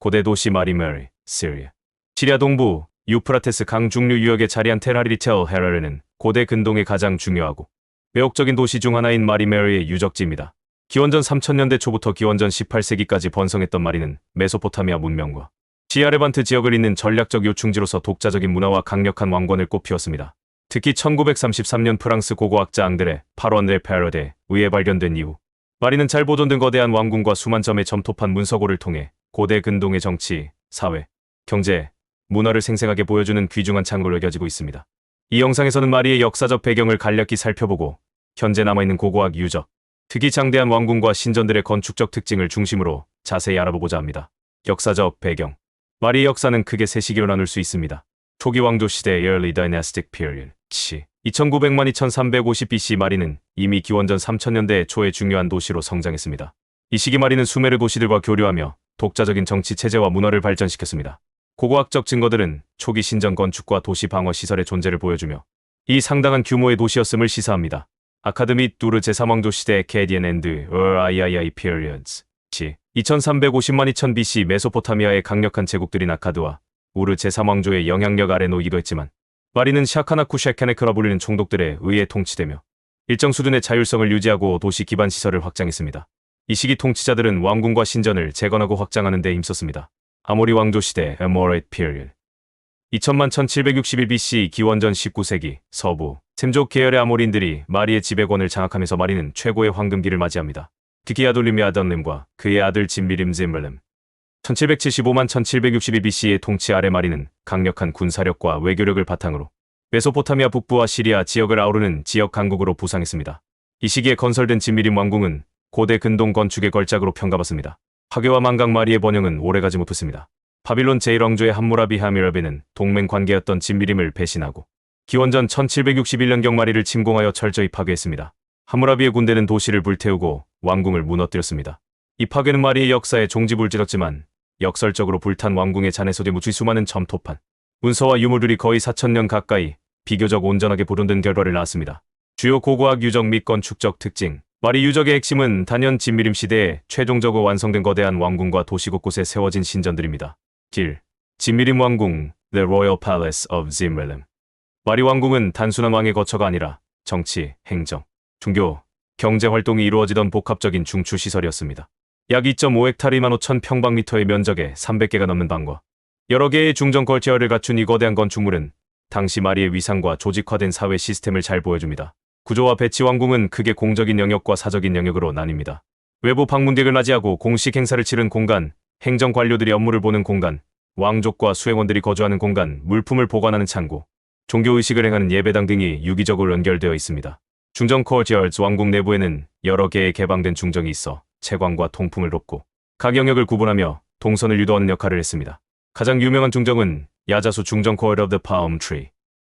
고대 도시 마리메리, 시리아. 시리아 동부 유프라테스 강 중류 유역에 자리한 텔-하리리텔 헤라르는 고대 근동의 가장 중요하고 매혹적인 도시 중 하나인 마리메리의 유적지입니다. 기원전 3000년대 초부터 기원전 18세기까지 번성했던 마리는 메소포타미아 문명과 지하레반트 지역을 잇는 전략적 요충지로서 독자적인 문화와 강력한 왕권을 꽃피웠습니다. 특히 1933년 프랑스 고고학자 앙드레 파르완 페르데에 의해 발견된 이후 마리는 잘 보존된 거대한 왕궁과 수만 점의 점토판 문서고를 통해 고대 근동의 정치, 사회, 경제, 문화를 생생하게 보여주는 귀중한 창고로 여겨지고 있습니다. 이 영상에서는 마리의 역사적 배경을 간략히 살펴보고 현재 남아있는 고고학 유적, 특히 장대한 왕궁과 신전들의 건축적 특징을 중심으로 자세히 알아보고자 합니다. 역사적 배경. 마리의 역사는 크게 세 시기로 나눌 수 있습니다. 초기 왕조 시대 Early Dynastic Period 시 2900만 2350 BC 마리는 이미 기원전 3000년대 초의 중요한 도시로 성장했습니다. 이 시기 마리는 수메르 도시들과 교류하며 독자적인 정치 체제와 문화를 발전시켰습니다. 고고학적 증거들은 초기 신전 건축과 도시 방어 시설의 존재를 보여주며 이 상당한 규모의 도시였음을 시사합니다. 아카드 및 두르 제3왕조 시대 Akkadian and Ur-II Periods 시 2350만 2000 BC 메소포타미아의 강력한 제국들인 아카드와 우르 제3왕조의 영향력 아래 놓이기도 했지만 마리는 샤카나쿠 셰케네크라 불리는 총독들에 의해 통치되며 일정 수준의 자율성을 유지하고 도시 기반 시설을 확장했습니다. 이 시기 통치자들은 왕궁과 신전을 재건하고 확장하는 데 힘썼습니다. 아모리 왕조 시대 Amorite Period 2000만 1761 BC 기원전 19세기 서부 셈족 계열의 아모리인들이 마리의 지배권을 장악하면서 마리는 최고의 황금기를 맞이합니다. 특히 아돌림이 아던림과 그의 아들 진미림 즈임블렘 1775만 1762 BC의 통치 아래 마리는 강력한 군사력과 외교력을 바탕으로 메소포타미아 북부와 시리아 지역을 아우르는 지역 강국으로 부상했습니다. 이 시기에 건설된 진미림 왕궁은 고대 근동 건축의 걸작으로 평가받습니다. 파괴와 망각 마리의 번영은 오래가지 못했습니다. 바빌론 제1왕조의 함무라비 하미라비는 동맹 관계였던 진미림을 배신하고 기원전 1761년경 마리를 침공하여 철저히 파괴했습니다. 함무라비의 군대는 도시를 불태우고 왕궁을 무너뜨렸습니다. 이 파괴는 마리의 역사에 종지부를 찢었지만 역설적으로 불탄 왕궁의 잔해 속에 묻힌 수많은 점토판, 문서와 유물들이 거의 4000년 가까이 비교적 온전하게 보존된 결과를 낳았습니다. 주요 고고학 유적 및 건축적 특징. 마리 유적의 핵심은 단연 진미림 시대에 최종적으로 완성된 거대한 왕궁과 도시 곳곳에 세워진 신전들입니다. 길. 진미림 왕궁, The Royal Palace of Zimmerlim. 마리 왕궁은 단순한 왕의 거처가 아니라 정치, 행정, 종교, 경제 활동이 이루어지던 복합적인 중추시설이었습니다. 약 2.5헥타르 25,000평방미터의 면적에 300개가 넘는 방과 여러 개의 중정 컬처를 갖춘 이 거대한 건축물은 당시 마리의 위상과 조직화된 사회 시스템을 잘 보여줍니다. 구조와 배치. 왕궁은 크게 공적인 영역과 사적인 영역으로 나뉩니다. 외부 방문객을 맞이하고 공식 행사를 치른 공간, 행정 관료들이 업무를 보는 공간, 왕족과 수행원들이 거주하는 공간, 물품을 보관하는 창고, 종교의식을 행하는 예배당 등이 유기적으로 연결되어 있습니다. 중정 코어티얼즈. 왕궁 내부에는 여러 개의 개방된 중정이 있어 채광과 통풍을 돕고 각 영역을 구분하며 동선을 유도하는 역할을 했습니다. 가장 유명한 중정은 야자수 중정 Court of the Palm Tree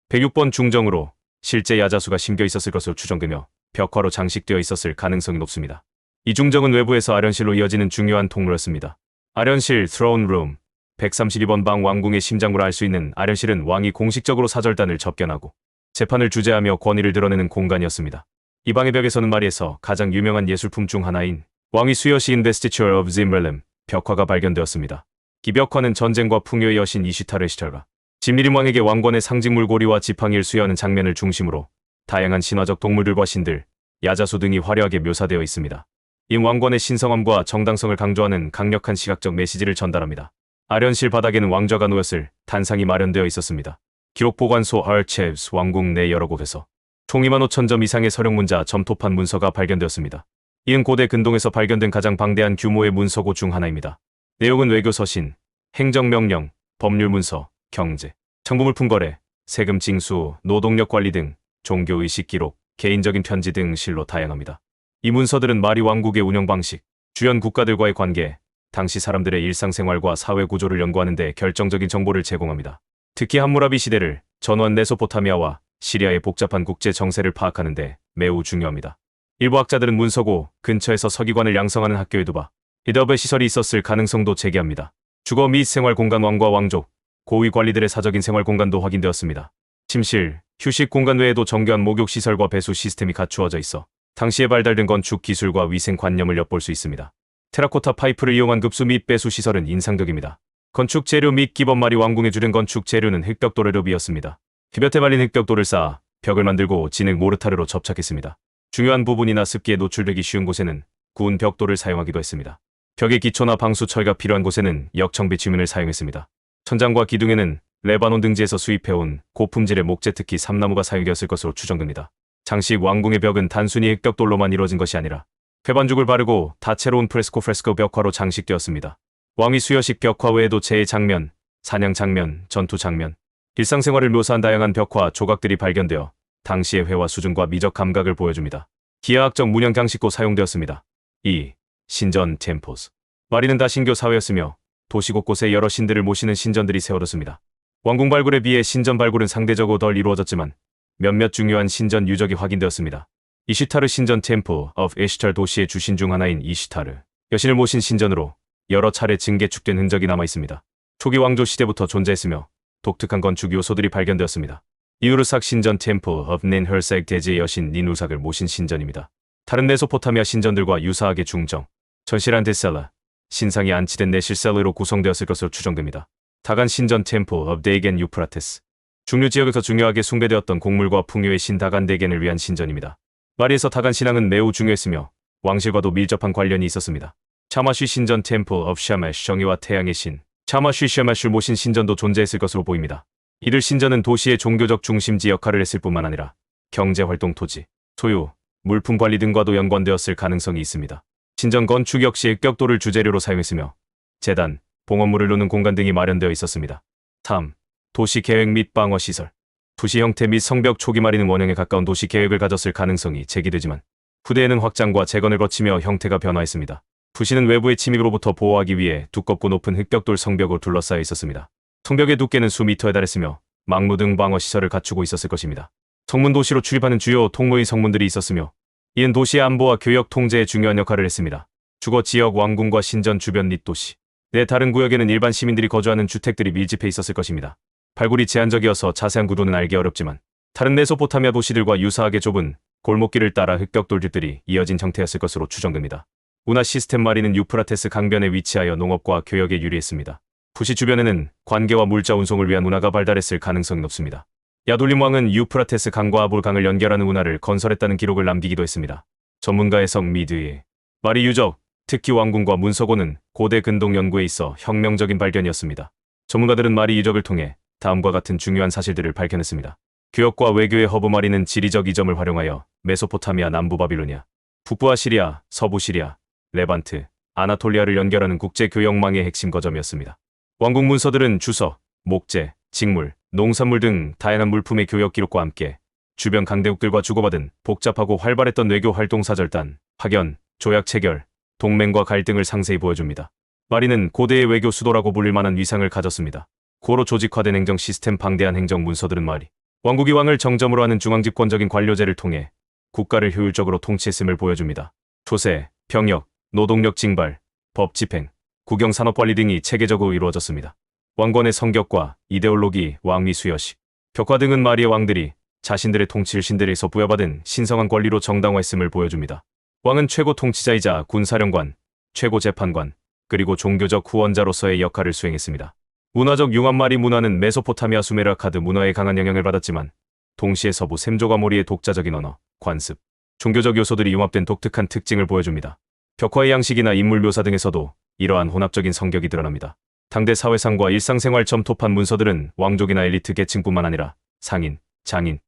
106번 중정으로 실제 야자수가 심겨 있었을 것으로 추정되며 벽화로 장식되어 있었을 가능성이 높습니다. 이 중정은 외부에서 아련실로 이어지는 중요한 통로였습니다. 아련실 Throne Room 132번 방. 왕궁의 심장부라 할 수 있는 아련실은 왕이 공식적으로 사절단을 접견하고 재판을 주재하며 권위를 드러내는 공간이었습니다. 이 방의 벽에서는 마리에서 가장 유명한 예술품 중 하나인 왕위 수여 시인 Investiture of Zimmerlim 벽화가 발견되었습니다. 이 벽화는 전쟁과 풍요의 여신 이시타르 시절과 진미림 왕에게 왕권의 상징물 고리와 지팡이를 수여하는 장면을 중심으로 다양한 신화적 동물들과 신들, 야자수 등이 화려하게 묘사되어 있습니다. 이 왕권의 신성함과 정당성을 강조하는 강력한 시각적 메시지를 전달합니다. 아련실 바닥에는 왕좌가 놓였을 단상이 마련되어 있었습니다. 기록 보관소 Archives. 왕궁 내 여러 곳에서 총 25,000점 이상의 서령문자, 점토판 문서가 발견되었습니다. 이는 고대 근동에서 발견된 가장 방대한 규모의 문서고 중 하나입니다. 내용은 외교 서신, 행정명령, 법률문서, 경제, 청부물품 거래, 세금 징수, 노동력 관리 등 종교의식 기록, 개인적인 편지 등 실로 다양합니다. 이 문서들은 마리 왕국의 운영 방식, 주연 국가들과의 관계, 당시 사람들의 일상생활과 사회 구조를 연구하는 데 결정적인 정보를 제공합니다. 특히 함무라비 시대를 전원 메소포타미아와 시리아의 복잡한 국제 정세를 파악하는 데 매우 중요합니다. 일부 학자들은 문서고 근처에서 서기관을 양성하는 학교에 두바, 히더베 시설이 있었을 가능성도 제기합니다. 주거 및 생활 공간. 왕과 왕족, 고위 관리들의 사적인 생활 공간도 확인되었습니다. 침실, 휴식 공간 외에도 정교한 목욕 시설과 배수 시스템이 갖추어져 있어 당시에 발달된 건축 기술과 위생 관념을 엿볼 수 있습니다. 테라코타 파이프를 이용한 급수 및 배수 시설은 인상적입니다. 건축 재료 및 기본말이 왕궁에 주된 건축 재료는 흑벽돌의 롭이었습니다. 휘볕에 말린 흑벽돌을 쌓아 벽을 만들고 진흙 모르타르로 접착했습니다. 중요한 부분이나 습기에 노출되기 쉬운 곳에는 구운 벽돌을 사용하기도 했습니다. 벽의 기초나 방수 처리가 필요한 곳에는 역청 비추민을 사용했습니다. 천장과 기둥에는 레바논 등지에서 수입해온 고품질의 목재 특히 삼나무가 사용되었을 것으로 추정됩니다. 장식 왕궁의 벽은 단순히 흑벽돌로만 이루어진 것이 아니라 회반죽을 바르고 다채로운 프레스코 벽화로 장식되었습니다. 왕위 수여식 벽화 외에도 제의 장면, 사냥 장면, 전투 장면, 일상생활을 묘사한 다양한 벽화 조각들이 발견되어 당시의 회화 수준과 미적 감각을 보여줍니다. 기하학적 문형 장식도 사용되었습니다. 2. 신전 템포스. 마리는 다신교 사회였으며 도시 곳곳에 여러 신들을 모시는 신전들이 세워졌습니다. 왕궁 발굴에 비해 신전 발굴은 상대적으로 덜 이루어졌지만 몇몇 중요한 신전 유적이 확인되었습니다. 이슈타르 신전 템플 of 이슈타르 도시의 주신 중 하나인 이슈타르 여신을 모신 신전으로 여러 차례 증개축된 흔적이 남아있습니다. 초기 왕조 시대부터 존재했으며 독특한 건축 요소들이 발견되었습니다. 이우르삭 신전 템플 of 닌허색 대제의 여신 니누삭을 모신 신전입니다. 다른 메소포타미아 신전들과 유사하게 중정, 전실한 데셀라, 신상이 안치된 네실셀러로 구성되었을 것으로 추정됩니다. 다간 신전 템플 of 데이겐 유프라테스. 중류 지역에서 중요하게 숭배되었던 곡물과 풍요의 신 다간 데겐을 위한 신전입니다. 마리에서 다간 신앙은 매우 중요했으며 왕실과도 밀접한 관련이 있었습니다. 차마쉬 신전 템플 of 샤마쉬 정의와 태양의 신, 차마쉬 샤마쉬를 모신 신전도 존재했을 것으로 보입니다. 이들 신전은 도시의 종교적 중심지 역할을 했을 뿐만 아니라 경제활동 토지, 소유, 물품 관리 등과도 연관되었을 가능성이 있습니다. 신전 건축 역시 흑벽돌을 주재료로 사용했으며 재단, 봉헌물을 놓는 공간 등이 마련되어 있었습니다. 3. 도시 계획 및 방어 시설. 도시 형태 및 성벽 초기 마리는 원형에 가까운 도시 계획을 가졌을 가능성이 제기되지만 후대에는 확장과 재건을 거치며 형태가 변화했습니다. 도시는 외부의 침입으로부터 보호하기 위해 두껍고 높은 흑벽돌 성벽으로 둘러싸여 있었습니다. 성벽의 두께는 수미터에 달했으며 막루 등 방어 시설을 갖추고 있었을 것입니다. 성문 도시로 출입하는 주요 통로의 성문들이 있었으며 이는 도시의 안보와 교역 통제에 중요한 역할을 했습니다. 주거 지역 왕궁과 신전 주변 및 도시 내 다른 구역에는 일반 시민들이 거주하는 주택들이 밀집해 있었을 것입니다. 발굴이 제한적이어서 자세한 구도는 알기 어렵지만 다른 메소포타미아 도시들과 유사하게 좁은 골목길을 따라 흑벽돌집들이 이어진 형태였을 것으로 추정됩니다. 운하 시스템 마리는 유프라테스 강변에 위치하여 농업과 교역에 유리했습니다. 도시 주변에는 관계와 물자 운송을 위한 운하가 발달했을 가능성이 높습니다. 야돌림 왕은 유프라테스 강과 아볼 강을 연결하는 운하를 건설했다는 기록을 남기기도 했습니다. 전문가의 성 미드의 마리 유적, 특히 왕궁과 문서고는 고대 근동 연구에 있어 혁명적인 발견이었습니다. 전문가들은 마리 유적을 통해 다음과 같은 중요한 사실들을 밝혀냈습니다. 교역과 외교의 허브 마리는 지리적 이점을 활용하여 메소포타미아 남부 바빌로니아, 북부 아시리아, 서부 시리아, 레반트, 아나톨리아를 연결하는 국제 교역망의 핵심 거점이었습니다. 왕궁 문서들은 주석, 목재, 직물, 농산물 등 다양한 물품의 교역 기록과 함께 주변 강대국들과 주고받은 복잡하고 활발했던 외교 활동 사절단, 파견, 조약 체결, 동맹과 갈등을 상세히 보여줍니다. 마리는 고대의 외교 수도라고 불릴 만한 위상을 가졌습니다. 고로 조직화된 행정 시스템 방대한 행정 문서들은 마리 왕국이 왕을 정점으로 하는 중앙집권적인 관료제를 통해 국가를 효율적으로 통치했음을 보여줍니다. 조세, 병역, 노동력 징발, 법 집행, 국영 산업 관리 등이 체계적으로 이루어졌습니다. 왕권의 성격과 이데올로기, 왕위 수여식, 벽화 등은 마리의 왕들이 자신들의 통치를 신들에서 부여받은 신성한 권리로 정당화했음을 보여줍니다. 왕은 최고 통치자이자 군사령관, 최고 재판관, 그리고 종교적 후원자로서의 역할을 수행했습니다. 문화적 융합마리 문화는 메소포타미아 수메르아카드 문화에 강한 영향을 받았지만 동시에 서부 셈조가모리의 독자적인 언어, 관습, 종교적 요소들이 융합된 독특한 특징을 보여줍니다. 벽화의 양식이나 인물 묘사 등에서도 이러한 혼합적인 성격이 드러납니다. 당대 사회상과 일상생활 점토판 문서들은 왕족이나 엘리트 계층뿐만 아니라 상인, 장인,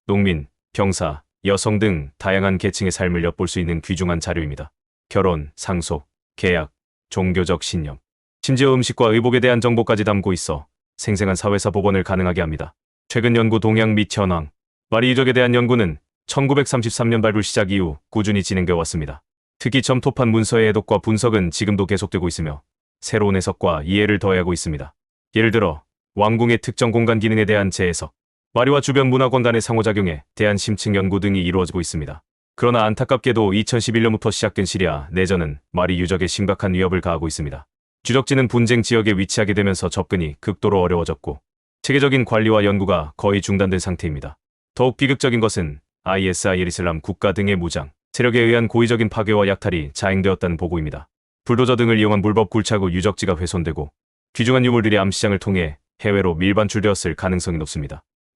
농민, 병사, 여성 등 다양한 계층의 삶을 엿볼 수 있는 귀중한 자료입니다. 결혼, 상속, 계약, 종교적 신념, 심지어 음식과 의복에 대한 정보까지 담고 있어 생생한 사회사 복원을 가능하게 합니다. 최근 연구 동향 및 현황, 마리 유적에 대한 연구는 1933년 발굴 시작 이후 꾸준히 진행되어 왔습니다. 특히 점토판 문서의 해독과 분석은 지금도 계속되고 있으며 새로운 해석과 이해를 더해하고 있습니다. 예를 들어 왕궁의 특정 공간 기능에 대한 재해석, 마리와 주변 문화권 간의 상호작용에 대한 심층 연구 등이 이루어지고 있습니다. 그러나 안타깝게도 2011년부터 시작된 시리아 내전은 마리 유적에 심각한 위협을 가하고 있습니다. 주적지는 분쟁 지역에 위치하게 되면서 접근이 극도로 어려워졌고 체계적인 관리와 연구가 거의 중단된 상태입니다. 더욱 비극적인 것은 ISIL 이슬람 국가 등의 무장, 세력에 의한 고의적인 파괴와 약탈이 자행되었다는 보고입니다. 불도저 등을 이용한 불법 굴착 유적지가 훼손되고 귀중한 유물들이 암시장을 통해 해외로 밀반출되었을 가능성이 높습니다.